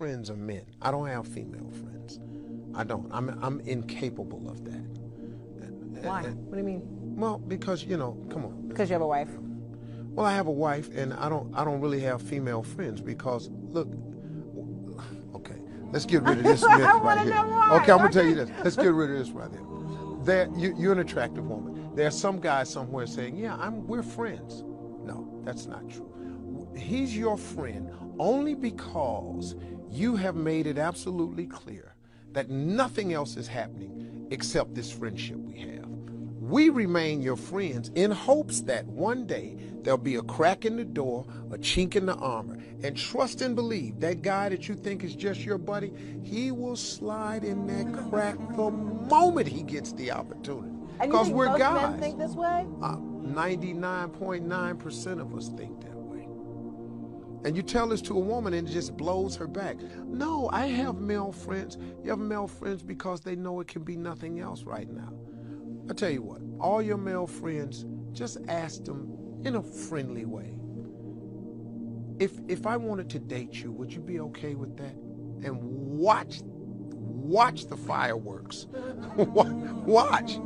friends are men. I don't have female friends. I don't. I'm incapable of that. Why? What do you mean? Well, because, you know, come on. Because you have a wife. Well, I have a wife, and I don't really have female friends because, look, okay, let's get rid of this myth right here. Okay, I'm gonna tell you this. Let's get rid of this right here. You're an attractive woman. There's some guy somewhere saying, yeah, we're friends. No, that's not true. He's your friend only because you have made it absolutely clear that nothing else is happening except this friendship we have. We remain your friends in hopes that one day there'll be a crack in the door, a chink in the armor, and trust and believe that guy that you think is just your buddy, he will slide in that crack the moment he gets the opportunity. Because we're most guys. Men think this way? 99.9% of us think that way. And you tell this to a woman and it just blows her back. No, I have male friends. You have male friends because they know it can be nothing else right now. I tell you what, all your male friends, just ask them in a friendly way. If I wanted to date you, would you be okay with that? And watch the fireworks. Watch.